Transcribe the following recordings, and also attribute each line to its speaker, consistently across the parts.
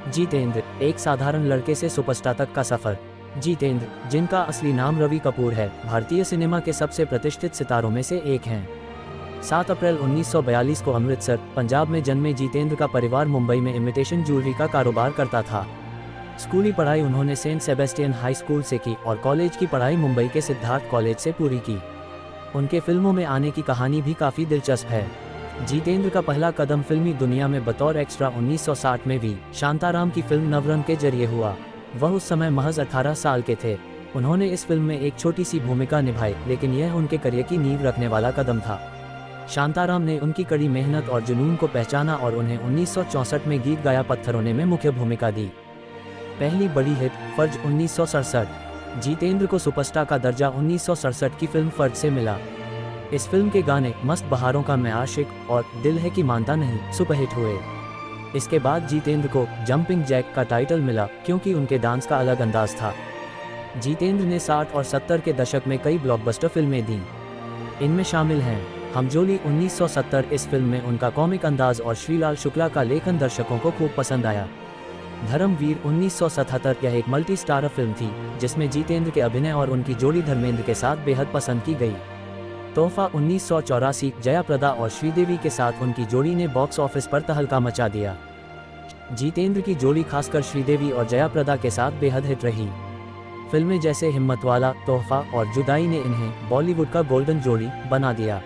Speaker 1: जितेंद्र, एक साधारण लड़के से सुपरस्टार तक का सफर। जितेंद्र, जिनका असली नाम रवि कपूर है, भारतीय सिनेमा के सबसे प्रतिष्ठित सितारों में से एक हैं। 7 अप्रैल 1942 को अमृतसर, पंजाब में जन्मे जितेंद्र का परिवार मुंबई में इमिटेशन ज्वेलरी का कारोबार करता था। स्कूली पढ़ाई उन्होंने सेंट सेबेस्टियन हाई स्कूल से की और कॉलेज की पढ़ाई मुंबई के सिद्धार्थ कॉलेज से पूरी की। उनके फिल्मों में आने की कहानी भी काफ़ी दिलचस्प है। जितेंद्र का पहला कदम फिल्मी दुनिया में बतौर एक्स्ट्रा 1960 में भी शांताराम की फिल्म नवरंग के जरिए हुआ। वह उस समय महज 18 साल के थे। उन्होंने इस फिल्म में एक छोटी सी भूमिका निभाई, लेकिन यह उनके करियर की नींव रखने वाला कदम था। शांताराम ने उनकी कड़ी मेहनत और जुनून को पहचाना और उन्हें 1964 में गीत गाया पत्थरों ने में मुख्य भूमिका दी। पहली बड़ी हिट फर्ज 1967। जितेंद्र को सुपरस्टार का दर्जा 1967 की फिल्म फर्ज से मिला। इस फिल्म के गाने मस्त बहारों का मैं आशिक और दिल है कि मानता नहीं सुपरहिट हुए। इसके बाद जितेंद्र को जंपिंग जैक का टाइटल मिला, क्योंकि उनके डांस का अलग अंदाज था। जितेंद्र ने 60 और 70 के दशक में कई ब्लॉकबस्टर फिल्में दी। इनमें शामिल हैं हमजोली 1970। इस फिल्म में उनका कॉमिक अंदाज और श्रीलाल शुक्ला का लेखन दर्शकों को खूब पसंद आया। धर्मवीर 1977 यह एक मल्टी स्टारर फिल्म थी, जिसमें जितेंद्र के अभिनय और उनकी जोड़ी धर्मेंद्र के साथ बेहद पसंद की गई। तोहफा 1984 जया प्रदा और श्रीदेवी के साथ उनकी जोड़ी ने बॉक्स ऑफिस पर तहलका मचा दिया। जितेंद्र की जोड़ी खासकर श्रीदेवी और जया प्रदा के साथ बेहद हिट रही। फिल्में जैसे हिम्मतवाला, तोहफा और जुदाई ने इन्हें बॉलीवुड का गोल्डन जोड़ी बना दिया।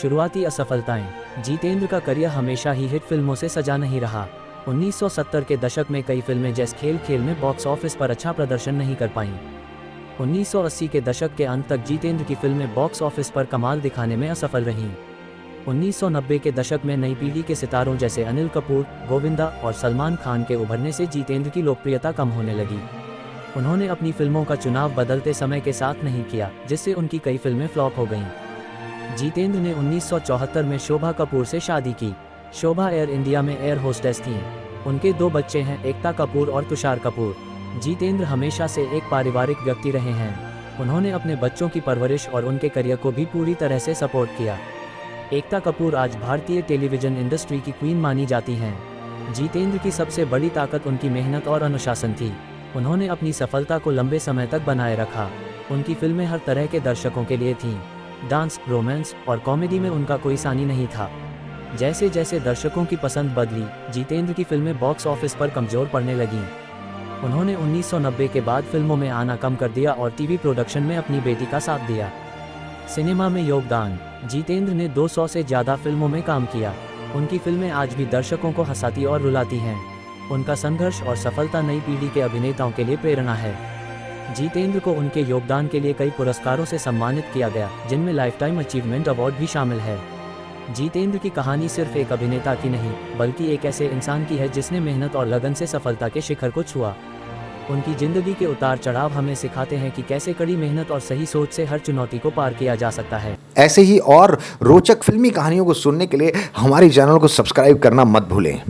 Speaker 1: शुरुआती असफलताएं। जितेंद्र का करियर हमेशा ही हिट फिल्मों से सजा नहीं रहा। 1970 के दशक में कई फिल्में जैसे खेल खेल में बॉक्स ऑफिस पर अच्छा प्रदर्शन नहीं कर पाईं। 1980 के दशक के अंत तक जितेंद्र की फिल्में बॉक्स ऑफिस पर कमाल दिखाने में असफल रहीं। 1990 के दशक में नई पीढ़ी के सितारों जैसे अनिल कपूर, गोविंदा और सलमान खान के उभरने से जितेंद्र की लोकप्रियता कम होने लगी। उन्होंने अपनी फिल्मों का चुनाव बदलते समय के साथ नहीं किया, जिससे उनकी कई फिल्में फ्लॉप हो गईं। जितेंद्र ने 1974 में शोभा कपूर से शादी की। शोभा एयर इंडिया में एयर होस्टेस थीं। उनके 2 बच्चे हैं, एकता कपूर और तुषार कपूर। जितेंद्र हमेशा से एक पारिवारिक व्यक्ति रहे हैं। उन्होंने अपने बच्चों की परवरिश और उनके करियर को भी पूरी तरह से सपोर्ट किया। एकता कपूर आज भारतीय टेलीविजन इंडस्ट्री की क्वीन मानी जाती हैं। जितेंद्र की सबसे बड़ी ताकत उनकी मेहनत और अनुशासन थी। उन्होंने अपनी सफलता को लंबे समय तक बनाए रखा। उनकी फिल्में हर तरह के दर्शकों के लिए थीं। डांस, रोमांस और कॉमेडी में उनका कोई सानी नहीं था। जैसे जैसे दर्शकों की पसंद बदली, जितेंद्र की फिल्में बॉक्स ऑफिस पर कमजोर पड़ने लगीं। उन्होंने 1990 के बाद फिल्मों में आना कम कर दिया और टीवी प्रोडक्शन में अपनी बेटी का साथ दिया। सिनेमा में योगदान। जितेंद्र ने 200 से ज़्यादा फिल्मों में काम किया। उनकी फिल्में आज भी दर्शकों को हंसाती और रुलाती हैं। उनका संघर्ष और सफलता नई पीढ़ी के अभिनेताओं के लिए प्रेरणा है। जितेंद्र को उनके योगदान के लिए कई पुरस्कारों से सम्मानित किया गया, जिनमें लाइफटाइम अचीवमेंट अवार्ड भी शामिल है। जितेंद्र की कहानी सिर्फ एक अभिनेता की नहीं, बल्कि एक ऐसे इंसान की है जिसने मेहनत और लगन से सफलता के शिखर को छुआ। उनकी जिंदगी के उतार चढ़ाव हमें सिखाते हैं कि कैसे कड़ी मेहनत और सही सोच से हर चुनौती को पार किया जा सकता है।
Speaker 2: ऐसे ही और रोचक फिल्मी कहानियों को सुनने के लिए हमारे चैनल को सब्सक्राइब करना मत भूलें।